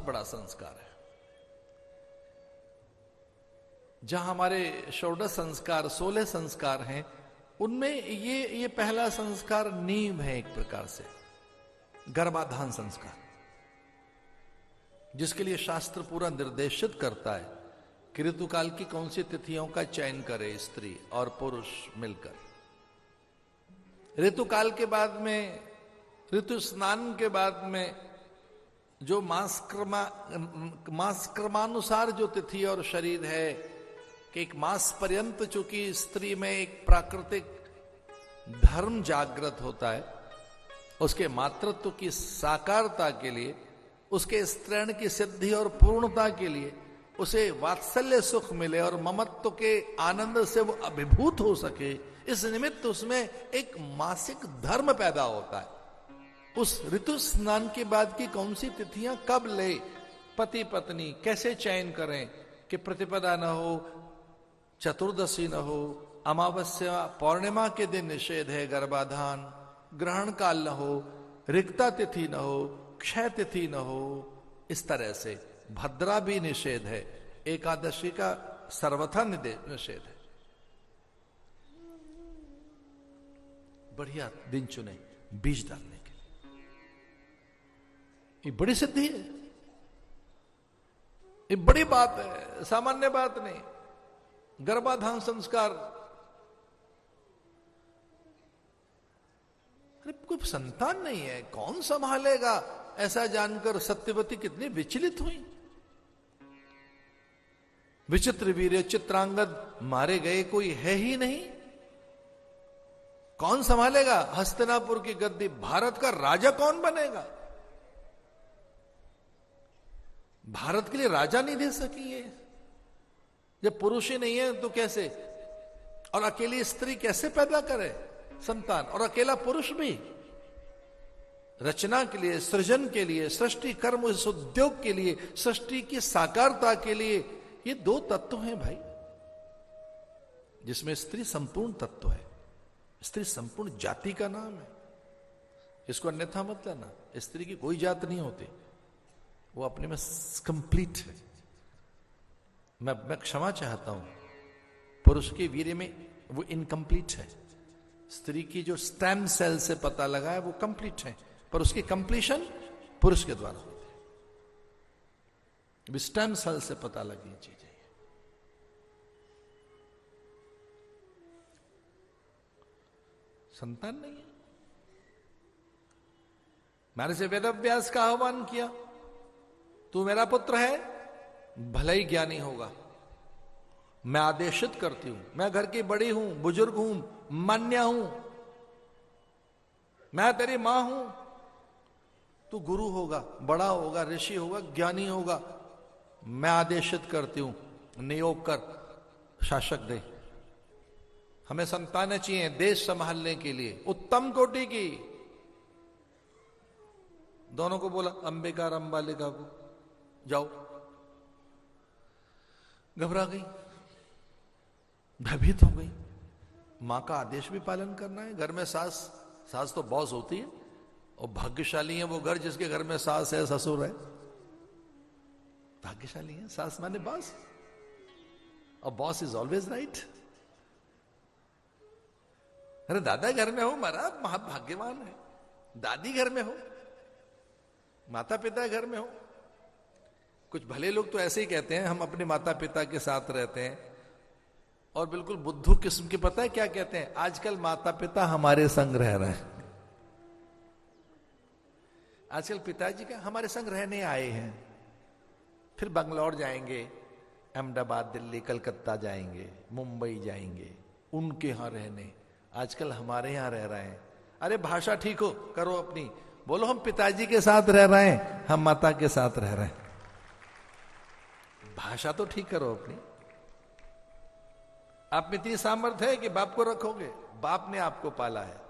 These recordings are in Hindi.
बड़ा संस्कार है। जहां हमारे षोडश संस्कार 16 संस्कार हैं, उनमें ये पहला संस्कार नींव है एक प्रकार से, गर्भाधान संस्कार, जिसके लिए शास्त्र पूरा निर्देशित करता है कि ऋतुकाल की कौन सी तिथियों का चयन करे स्त्री और पुरुष मिलकर। ऋतुकाल के बाद में, ऋतु स्नान के बाद में जो मास क्रमानुसार जो तिथि और शरीर है कि एक मास पर्यंत चूंकि स्त्री में एक प्राकृतिक धर्म जागृत होता है, उसके मातृत्व की साकारता के लिए, उसके स्त्रीण की सिद्धि और पूर्णता के लिए, उसे वात्सल्य सुख मिले और ममत्व के आनंद से वो अभिभूत हो सके, इस निमित्त उसमें एक मासिक धर्म पैदा होता है। उस ऋतु स्नान के बाद की कौन सी तिथियां कब ले, पति पत्नी कैसे चयन करें कि प्रतिपदा न हो, चतुर्दशी न हो, अमावस्या पौर्णिमा के दिन निषेध है गर्भाधान, ग्रहण काल न हो, रिक्ता तिथि न हो, क्षय तिथि न हो, इस तरह से भद्रा भी निषेध है, एकादशी का सर्वथा निषेध है। बढ़िया दिन चुने बीज डालने के, ये बड़ी सिद्धि है, ये बड़ी बात है, सामान्य बात नहीं। गर्भाधान संस्कार, अरे कोई संतान नहीं है, कौन संभालेगा, ऐसा जानकर सत्यवती कितनी विचलित हुई। विचित्र वीर्य चित्रांगद मारे गए, कोई है ही नहीं, कौन संभालेगा हस्तिनापुर की गद्दी, भारत का राजा कौन बनेगा। भारत के लिए राजा नहीं दे सकी है, जब पुरुष ही नहीं है तो कैसे, और अकेली स्त्री कैसे पैदा करे संतान, और अकेला पुरुष भी। रचना के लिए, सृजन के लिए, सृष्टि कर्म इस उद्योग के लिए, सृष्टि की साकारता के लिए, ये दो तत्व हैं भाई, जिसमें स्त्री संपूर्ण तत्व है। स्त्री संपूर्ण जाति का नाम है, इसको अन्यथा मत लेना। स्त्री की कोई जात नहीं होती, वो अपने में कंप्लीट है। मैं क्षमा चाहता हूं, पुरुष के वीर्य में वो इनकम्प्लीट है, स्त्री की जो स्टेम सेल से पता लगा है वो कंप्लीट है, पर उसकी कंप्लीशन पुरुष के द्वारा होती है। स्टेम सेल से पता लगी चीजें, संतान नहीं है। मैंने से वेदव्यास का आह्वान किया, तू मेरा पुत्र है, भले ही ज्ञानी होगा, मैं आदेशित करती हूं, मैं घर की बड़ी हूं, बुजुर्ग हूं, मान्या हूं, मैं तेरी मां हूं, तू गुरु होगा, बड़ा होगा, ऋषि होगा, ज्ञानी होगा, मैं आदेशित करती हूं, नियोग कर, शासक दे। हमें संतानें चाहिए देश संभालने के लिए, उत्तम कोटि की। दोनों को बोला, अंबिका और अंबालिका को, जाओ। घबरा गई, भयभीत हो गई, मां का आदेश भी पालन करना है। घर में सास तो बॉस होती है, और भाग्यशाली है वो घर जिसके घर में सास है, ससुर है, भाग्यशाली है। सास माने बॉस, और बॉस इज ऑलवेज राइट। अरे दादा घर में हो, महाराज महाभाग्यवान है, दादी घर में हो, माता पिता घर में हो। कुछ भले लोग तो ऐसे ही कहते हैं, हम अपने माता पिता के साथ रहते हैं, और बिल्कुल बुद्धू किस्म के पता है क्या कहते हैं, आजकल माता पिता हमारे संग रह रहे हैं। आजकल पिताजी का हमारे संग रहने आए हैं, फिर बंगलौर जाएंगे, अहमदाबाद, दिल्ली, कलकत्ता जाएंगे, मुंबई जाएंगे, उनके यहां रहने, आजकल हमारे यहां रह रहे हैं। अरे भाषा ठीक हो करो अपनी, बोलो हम पिताजी के साथ रह रहे हैं, हम माता के साथ रह रहे हैं, भाषा तो ठीक करो अपनी। आप में इतनी सामर्थ्य है कि बाप को रखोगे, बाप ने आपको पाला है।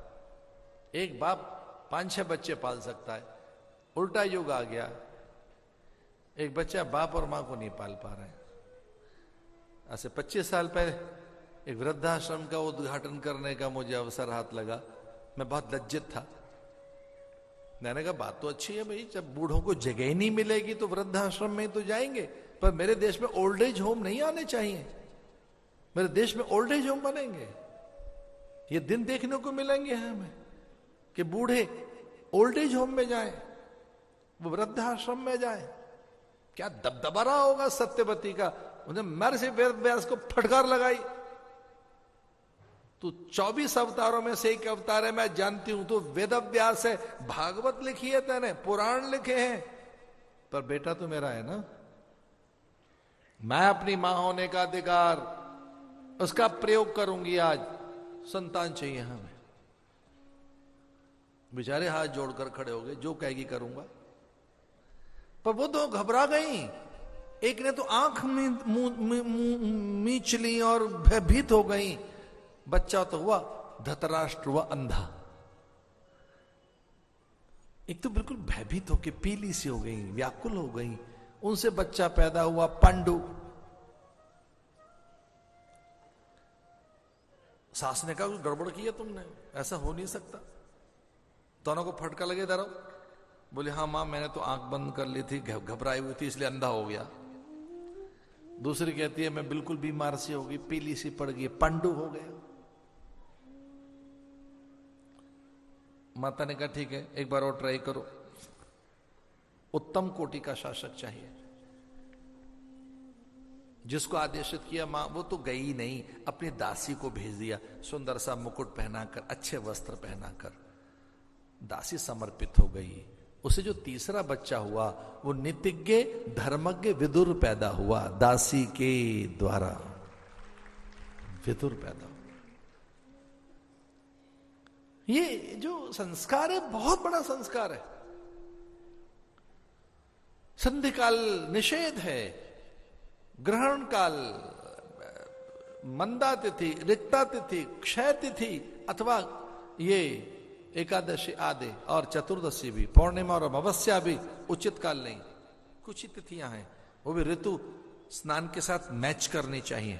एक बाप 5-6 बच्चे पाल सकता है, उल्टा युग आ गया, एक बच्चा बाप और मां को नहीं पाल पा रहे। ऐसे 25 साल पहले एक वृद्धाश्रम का उद्घाटन करने का मुझे अवसर हाथ लगा, मैं बहुत लज्जित था। मैंने कहा बात तो अच्छी है भाई, जब बूढ़ों को जगह ही नहीं मिलेगी तो वृद्धाश्रम में तो जाएंगे, पर मेरे देश में ओल्ड एज होम नहीं आने चाहिए। मेरे देश में ओल्ड एज होम बनेंगे, ये दिन देखने को मिलेंगे हमें कि बूढ़े ओल्ड एज होम में जाएं, वो वृद्धाश्रम में जाएं। क्या दबदबा रहा होगा सत्यवती का, उन्हें महर्षि वेद व्यास को फटकार लगाई। तो 24 अवतारों में से एक अवतार है, मैं जानती हूं तो वेद व्यास है, भागवत लिखी है तेने, पुराण लिखे हैं, पर बेटा तो मेरा है ना। मैं अपनी मां होने का अधिकार उसका प्रयोग करूंगी। आज संतान चाहिए हमें। बेचारे हाथ जोड़कर खड़े हो गए, जो कहेगी करूंगा। पर वो तो घबरा गई, एक ने तो आंख मींच ली और भयभीत हो गई। बच्चा तो हुआ, धतराष्ट्र हुआ अंधा। एक तो बिल्कुल भयभीत होके पीली सी हो गई, व्याकुल हो गई। उनसे बच्चा पैदा हुआ पांडु। सास ने कहा कुछ गड़बड़ किया तुमने, ऐसा हो नहीं सकता। दोनों को फटका लगे इधर। बोले हाँ मां, मैंने तो आंख बंद कर ली थी, घबराई हुई थी, इसलिए अंधा हो गया। दूसरी कहती है मैं बिल्कुल बीमार सी हो गई, पीली सी पड़ गई, पांडु हो गया। माता ने कहा ठीक है, एक बार और ट्राई करो। उत्तम कोटि का शासक चाहिए। जिसको आदेशित किया मां, वो तो गई नहीं, अपनी दासी को भेज दिया, सुंदर सा मुकुट पहनाकर, अच्छे वस्त्र पहनाकर। दासी समर्पित हो गई। उसे जो तीसरा बच्चा हुआ वो नीतिज्ञ धर्मज्ञ विदुर पैदा हुआ। दासी के द्वारा विदुर पैदा हुआ। ये जो संस्कार है बहुत बड़ा संस्कार है। संधि काल निषेध है, ग्रहण काल, मंदा तिथि, रिक्ता तिथि, क्षय तिथि अथवा ये एकादशी आदि और चतुर्दशी भी, पौर्णिमा और अमावस्या भी उचित काल नहीं। कुछ ही तिथियां हैं, वो भी ऋतु स्नान के साथ मैच करनी चाहिए।